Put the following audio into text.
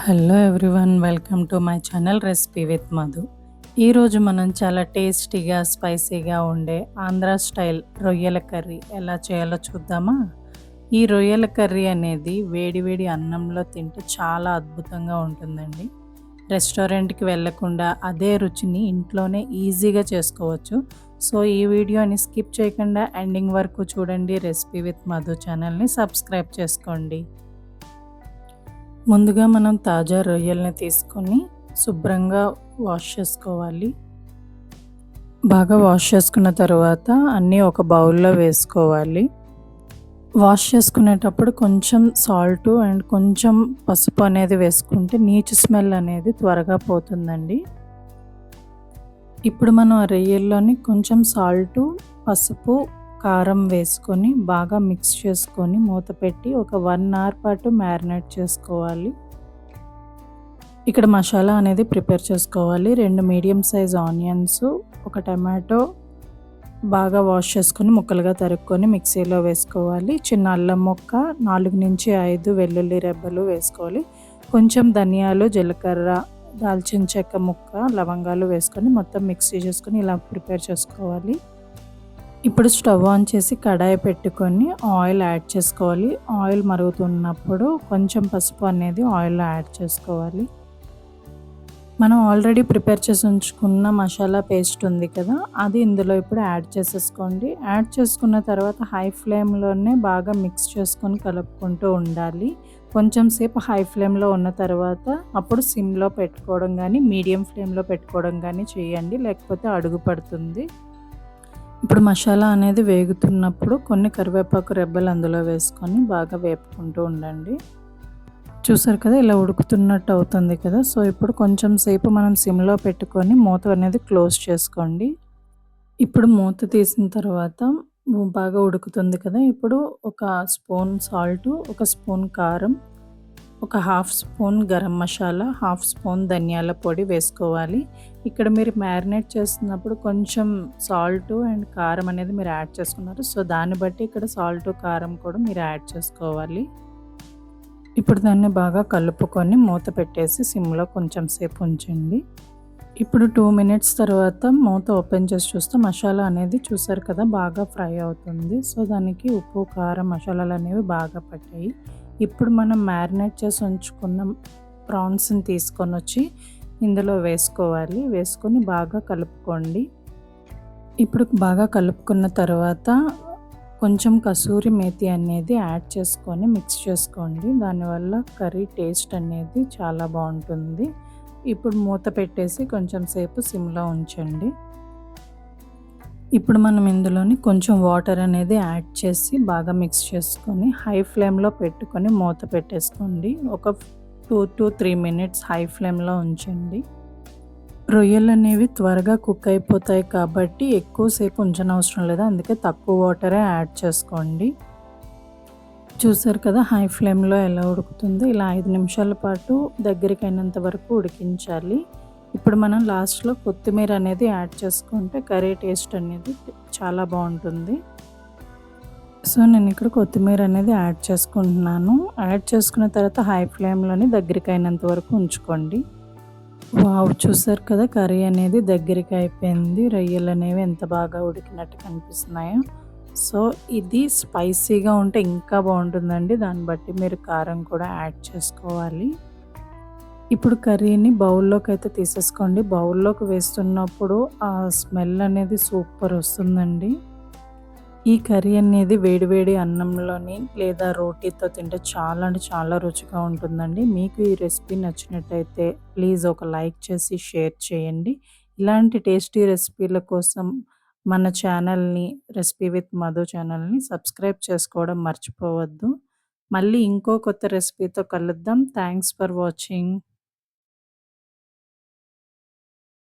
Hello everyone, welcome to my channel recipe with Madhu. ఈరోజు మనం చాలా టేస్టీగా స్పైసీగా ఉండే ఆంధ్ర స్టైల్ రొయ్యల కర్రీ ఎలా చేయాలో చూద్దామా. ఈ రొయ్యల కర్రీ అనేది వేడి వేడి అన్నంలో తింటే చాలా అద్భుతంగా ఉంటుందండి. రెస్టారెంట్కి వెళ్ళకుండా అదే రుచిని ఇంట్లోనే ఈజీగా చేసుకోవచ్చు. సో ఈ వీడియోని స్కిప్ చేయకుండా ఎండింగ్ వరకు చూడండి. రెసిపీ విత్ మధు ఛానల్ని సబ్స్క్రైబ్ చేసుకోండి. ముందుగా మనం తాజా రొయ్యల్ని తీసుకొని శుభ్రంగా వాష్ చేసుకోవాలి. బాగా వాష్ చేసుకున్న తర్వాత అన్నీ ఒక బౌల్లో వేసుకోవాలి. వాష్ చేసుకునేటప్పుడు కొంచెం సాల్ట్ అండ్ కొంచెం పసుపు అనేది వేసుకుంటే నీచు స్మెల్ అనేది త్వరగా పోతుందండి. ఇప్పుడు మనం ఆ రొయ్యల్లోని కొంచెం సాల్టు, పసుపు, కారం వేసుకొని బాగా మిక్స్ చేసుకొని మూత పెట్టి ఒక 1 అవర్ పాటు మ్యారినేట్ చేసుకోవాలి. ఇక్కడ మసాలా అనేది ప్రిపేర్ చేసుకోవాలి. 2 మీడియం సైజ్ ఆనియన్స్, ఒక టమాటో బాగా వాష్ చేసుకొని ముక్కలుగా తరుక్కొని మిక్సీలో వేసుకోవాలి. చిన్న అల్లం ముక్క, 4-5 వెల్లుల్లి రెబ్బలు వేసుకోవాలి. కొంచెం ధనియాలు, జీలకర్ర, దాల్చిన చెక్క ముక్క, లవంగాలు వేసుకొని మొత్తం మిక్సీ చేసుకొని ఇలా ప్రిపేర్ చేసుకోవాలి. ఇప్పుడు స్టవ్ ఆన్ చేసి కడాయి పెట్టుకొని ఆయిల్ యాడ్ చేసుకోవాలి. ఆయిల్ మరుగుతున్నప్పుడు కొంచెం పసుపు అనేది ఆయిల్లో యాడ్ చేసుకోవాలి. మనం ఆల్రెడీ ప్రిపేర్ చేసి ఉంచుకున్న మసాలా పేస్ట్ ఉంది కదా, అది ఇందులో ఇప్పుడు యాడ్ చేసేసుకోండి. యాడ్ చేసుకున్న తర్వాత హై ఫ్లేమ్లోనే బాగా మిక్స్ చేసుకొని కలుపుకుంటూ ఉండాలి. కొంచెం సేపు హై ఫ్లేమ్లో ఉన్న తర్వాత అప్పుడు సిమ్లో పెట్టుకోవడం కానీ మీడియం ఫ్లేమ్లో పెట్టుకోవడం కానీ చేయండి, లేకపోతే అడుగు పడుతుంది. ఇప్పుడు మసాలా అనేది వేగుతున్నప్పుడు కొన్ని కరివేపాకు రెబ్బలు అందులో వేసుకొని బాగా వేపుకుంటూ ఉండండి. చూసారు కదా, ఇలా ఉడుకుతున్నట్టు అవుతుంది కదా. సో ఇప్పుడు కొంచెం సేపు మనం సిమ్లో పెట్టుకొని మూత అనేది క్లోజ్ చేసుకోండి. ఇప్పుడు మూత తీసిన తర్వాత బాగా ఉడుకుతుంది కదా. ఇప్పుడు ఒక స్పూన్ సాల్టు, ఒక స్పూన్ కారం, ఒక half spoon garam masala, half spoon ధనియాల పొడి వేసుకోవాలి. ఇక్కడ మీరు మ్యారినేట్ చేస్తున్నప్పుడు కొంచెం సాల్ట్ అండ్ కారం అనేది మీరు యాడ్ చేసుకున్నారు. సో దాన్ని బట్టి ఇక్కడ సాల్ట్, కారం కూడా మీరు యాడ్ చేసుకోవాలి. ఇప్పుడు దాన్ని బాగా కలుపుకొని మూత పెట్టేసి సిమ్లో కొంచెం సేపు ఉంచండి. ఇప్పుడు 2 మినిట్స్ తర్వాత మూత ఓపెన్ చేసి చూస్తే మసాలా అనేది చూసారు కదా బాగా ఫ్రై అవుతుంది. సో దానికి ఉప్పు, కారం, మసాలాలు అనేవి బాగా పట్టాయి. ఇప్పుడు మనం మ్యారినేట్ చేసి ఉంచుకున్న ప్రాన్స్ని తీసుకొని వచ్చి ఇందులో వేసుకోవాలి. వేసుకొని బాగా కలుపుకోండి. ఇప్పుడు బాగా కలుపుకున్న తర్వాత కొంచెం కసూరి మేతి అనేది యాడ్ చేసుకొని మిక్స్ చేసుకోండి. దానివల్ల కర్రీ టేస్ట్ అనేది చాలా బాగుంటుంది. ఇప్పుడు మూత పెట్టేసి కొంచెం సేపు సిమ్లో ఉంచండి. ఇప్పుడు మనం ఇందులోని కొంచెం వాటర్ అనేది యాడ్ చేసి బాగా మిక్స్ చేసుకొని హై ఫ్లేమ్లో పెట్టుకొని మూత పెట్టేసుకోండి. ఒక 2 to 3 మినిట్స్ హై ఫ్లేమ్లో ఉంచండి. రొయ్యలు అనేవి త్వరగా కుక్ అయిపోతాయి కాబట్టి ఎక్కువసేపు ఉంచనవసరం లేదు, అందుకే తక్కువ వాటరే యాడ్ చేసుకోండి. చూసారు కదా హై ఫ్లేమ్లో ఎలా ఉడుకుతుందో. ఇలా 5 నిమిషాల పాటు దగ్గరికి అయినంత వరకు ఉడికించాలి. ఇప్పుడు మనం లాస్ట్లో కొత్తిమీర అనేది యాడ్ చేసుకుంటే కర్రీ టేస్ట్ అనేది చాలా బాగుంటుంది. సో నేను ఇక్కడ కొత్తిమీర అనేది యాడ్ చేసుకుంటున్నాను. యాడ్ చేసుకున్న తర్వాత హై ఫ్లేమ్లోని దగ్గరికి అయినంత వరకు ఉంచుకోండి. వావ్! చూసారు కదా కర్రీ అనేది దగ్గరికి అయిపోయింది. రొయ్యలు అనేవి ఎంత బాగా ఉడికినట్టు కనిపిస్తున్నాయో. సో ఇది స్పైసీగా ఉంటే ఇంకా బాగుంటుందండి. దాన్ని బట్టి మీరు కారం కూడా యాడ్ చేసుకోవాలి. ఇప్పుడు కర్రీని బౌల్లోకి అయితే తీసేసుకోండి. బౌల్లోకి వేస్తున్నప్పుడు ఆ స్మెల్ అనేది సూపర్ వస్తుందండి. ఈ కర్రీ అనేది వేడివేడి అన్నంలోని లేదా రోటీతో తింటే చాలా అంటే చాలా రుచిగా ఉంటుందండి. మీకు ఈ రెసిపీ నచ్చినట్టయితే ప్లీజ్ ఒక లైక్ చేసి షేర్ చేయండి. ఇలాంటి టేస్టీ రెసిపీల కోసం మన ఛానల్ని రెసిపీ విత్ మధు ఛానల్ని సబ్స్క్రైబ్ చేసుకోవడం మర్చిపోవద్దు. మళ్ళీ ఇంకో కొత్త రెసిపీతో కలుద్దాం. Thanks for watching.